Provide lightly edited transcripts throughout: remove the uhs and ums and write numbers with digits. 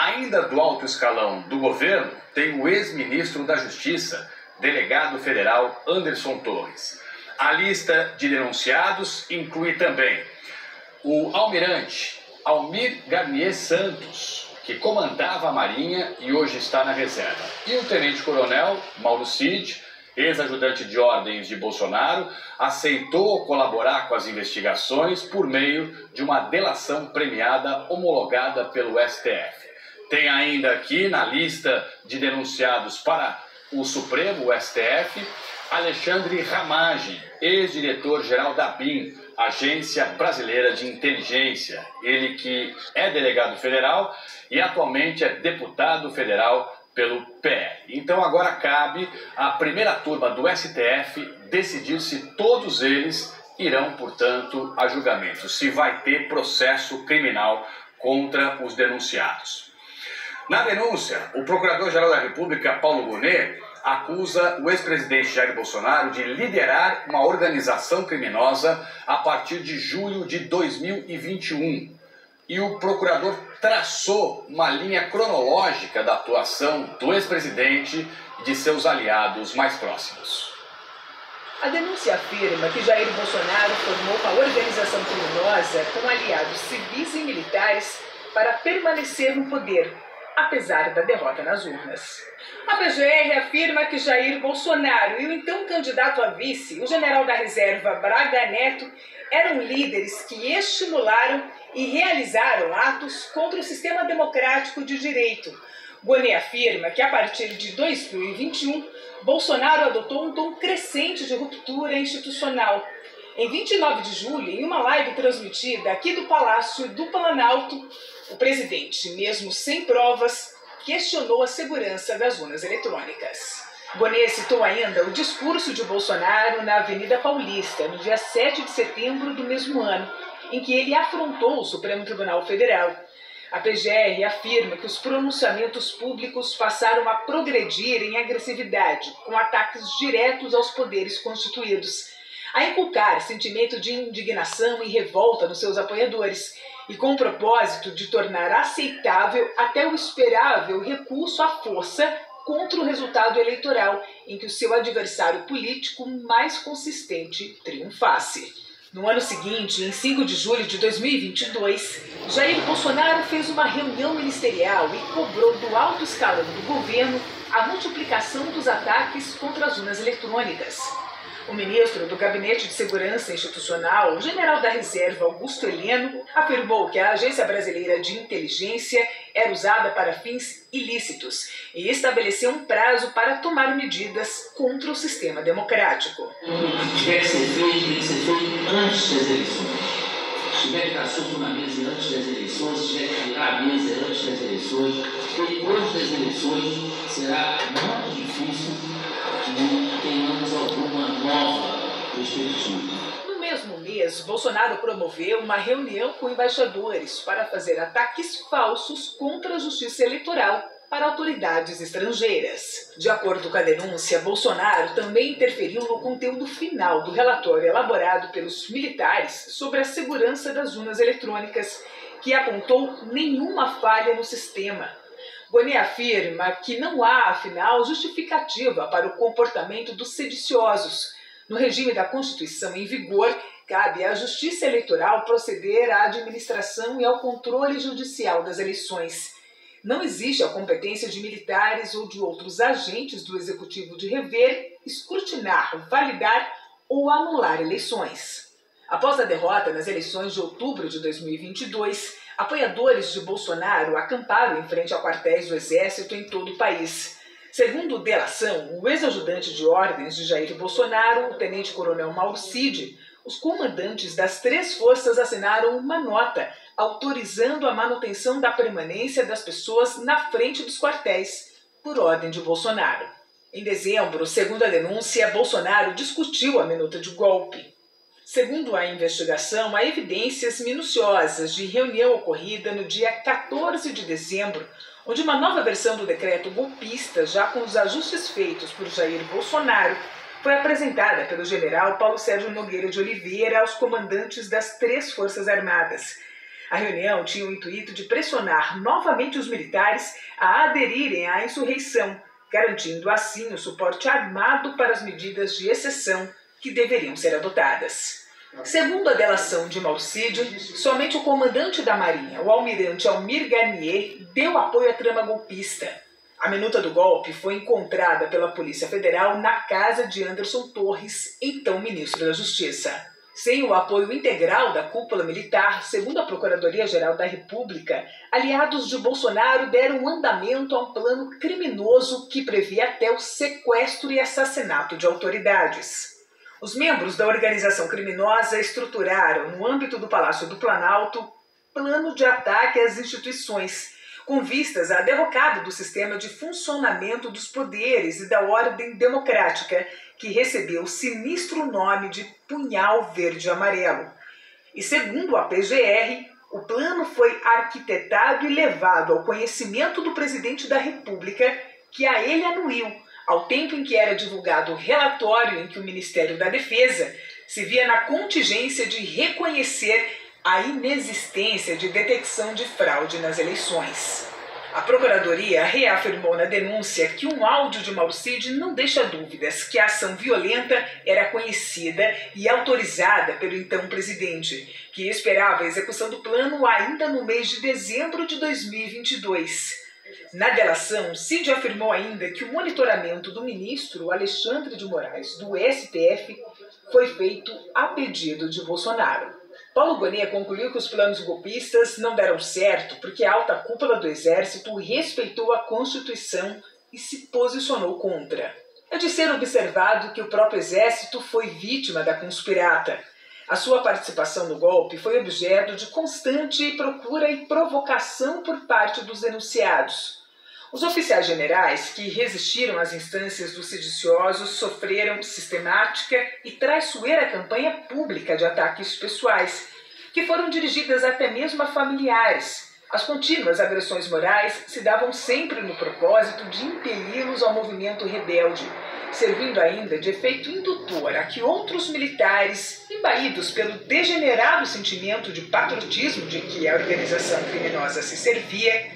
Ainda do alto escalão do governo, tem o ex-ministro da Justiça, delegado federal Anderson Torres. A lista de denunciados inclui também o almirante Almir Garnier Santos, que comandava a Marinha e hoje está na reserva, e o tenente-coronel Mauro Cid, ex-ajudante de ordens de Bolsonaro, aceitou colaborar com as investigações por meio de uma delação premiada homologada pelo STF. Tem ainda aqui na lista de denunciados para o Supremo, o STF, Alexandre Ramagem, ex-diretor-geral da ABIN, Agência Brasileira de Inteligência. Ele que é delegado federal e atualmente é deputado federal pelo PL. Então agora cabe à primeira turma do STF decidir se todos eles irão, portanto, a julgamento, se vai ter processo criminal contra os denunciados. Na denúncia, o Procurador-Geral da República, Paulo Gonet, acusa o ex-presidente Jair Bolsonaro de liderar uma organização criminosa a partir de julho de 2021. E o procurador traçou uma linha cronológica da atuação do ex-presidente e de seus aliados mais próximos. A denúncia afirma que Jair Bolsonaro formou uma organização criminosa com aliados civis e militares para permanecer no poder, apesar da derrota nas urnas. A PGR afirma que Jair Bolsonaro e o então candidato a vice, o general da reserva Braga Neto, eram líderes que estimularam e realizaram atos contra o sistema democrático de direito. Gonet afirma que a partir de 2021, Bolsonaro adotou um tom crescente de ruptura institucional. Em 29 de julho, em uma live transmitida aqui do Palácio do Planalto, o presidente, mesmo sem provas, questionou a segurança das urnas eletrônicas. Gonet citou ainda o discurso de Bolsonaro na Avenida Paulista, no dia 7 de setembro do mesmo ano, em que ele afrontou o Supremo Tribunal Federal. A PGR afirma que os pronunciamentos públicos passaram a progredir em agressividade, com ataques diretos aos poderes constituídos, a inculcar sentimento de indignação e revolta nos seus apoiadores, e com o propósito de tornar aceitável até o esperável recurso à força contra o resultado eleitoral em que o seu adversário político mais consistente triunfasse. No ano seguinte, em 5 de julho de 2022, Jair Bolsonaro fez uma reunião ministerial e cobrou do alto escalão do governo a multiplicação dos ataques contra as urnas eletrônicas. O ministro do Gabinete de Segurança Institucional, o general da Reserva Augusto Heleno, afirmou que a Agência Brasileira de Inteligência era usada para fins ilícitos e estabeleceu um prazo para tomar medidas contra o sistema democrático. O que tiver que ser feito, tem que ser feito antes das eleições. Se tiver que dar assunto na mesa antes das eleições, se tiver que virar a mesa antes das eleições, depois das eleições será muito difícil que tenhamos alguma nova perspectiva. No mesmo mês, Bolsonaro promoveu uma reunião com embaixadores para fazer ataques falsos contra a justiça eleitoral para autoridades estrangeiras. De acordo com a denúncia, Bolsonaro também interferiu no conteúdo final do relatório elaborado pelos militares sobre a segurança das urnas eletrônicas, que apontou nenhuma falha no sistema. Gonet afirma que não há, afinal, justificativa para o comportamento dos sediciosos. No regime da Constituição em vigor, cabe à Justiça Eleitoral proceder à administração e ao controle judicial das eleições. Não existe a competência de militares ou de outros agentes do Executivo de rever, escrutinar, validar ou anular eleições. Após a derrota nas eleições de outubro de 2022, apoiadores de Bolsonaro acamparam em frente a quartéis do Exército em todo o país. Segundo delação, o ex-ajudante de ordens de Jair Bolsonaro, o tenente-coronel Mauro Cid, os comandantes das 3 forças assinaram uma nota autorizando a manutenção da permanência das pessoas na frente dos quartéis, por ordem de Bolsonaro. Em dezembro, segundo a denúncia, Bolsonaro discutiu a minuta de golpe. Segundo a investigação, há evidências minuciosas de reunião ocorrida no dia 14 de dezembro, onde uma nova versão do decreto golpista, já com os ajustes feitos por Jair Bolsonaro, foi apresentada pelo general Paulo Sérgio Nogueira de Oliveira aos comandantes das 3 Forças Armadas. A reunião tinha o intuito de pressionar novamente os militares a aderirem à insurreição, garantindo assim o suporte armado para as medidas de exceção que deveriam ser adotadas. Segundo a delação de Mauro Cid, somente o comandante da Marinha, o almirante Almir Garnier, deu apoio à trama golpista. A minuta do golpe foi encontrada pela Polícia Federal na casa de Anderson Torres, então ministro da Justiça. Sem o apoio integral da cúpula militar, segundo a Procuradoria-Geral da República, aliados de Bolsonaro deram andamento a um plano criminoso que previa até o sequestro e assassinato de autoridades. Os membros da organização criminosa estruturaram, no âmbito do Palácio do Planalto, plano de ataque às instituições, com vistas à derrocada do sistema de funcionamento dos poderes e da ordem democrática, que recebeu o sinistro nome de Punhal Verde e Amarelo. E segundo a PGR, o plano foi arquitetado e levado ao conhecimento do presidente da República, que a ele anuiu, ao tempo em que era divulgado o relatório em que o Ministério da Defesa se via na contingência de reconhecer a inexistência de detecção de fraude nas eleições. A Procuradoria reafirmou na denúncia que um áudio de Mauro Cid não deixa dúvidas que a ação violenta era conhecida e autorizada pelo então presidente, que esperava a execução do plano ainda no mês de dezembro de 2022. Na delação, Cid afirmou ainda que o monitoramento do ministro Alexandre de Moraes, do STF, foi feito a pedido de Bolsonaro. Paulo Gonet concluiu que os planos golpistas não deram certo porque a alta cúpula do Exército respeitou a Constituição e se posicionou contra. É de ser observado que o próprio Exército foi vítima da conspirata. A sua participação no golpe foi objeto de constante procura e provocação por parte dos denunciados. Os oficiais generais que resistiram às instâncias dos sediciosos sofreram sistemática e traiçoeira campanha pública de ataques pessoais, que foram dirigidas até mesmo a familiares. As contínuas agressões morais se davam sempre no propósito de impeli-los ao movimento rebelde, servindo ainda de efeito indutor a que outros militares, imbaídos pelo degenerado sentimento de patriotismo de que a organização criminosa se servia,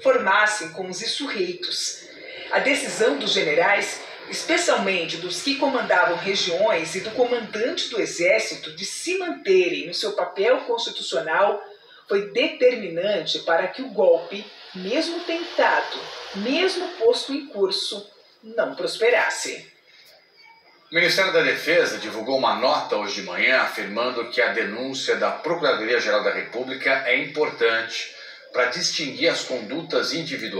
formassem com os insurreitos. A decisão dos generais, especialmente dos que comandavam regiões e do comandante do Exército de se manterem no seu papel constitucional, foi determinante para que o golpe, mesmo tentado, mesmo posto em curso, não prosperasse. O Ministério da Defesa divulgou uma nota hoje de manhã afirmando que a denúncia da Procuradoria-Geral da República é importante para distinguir as condutas individuais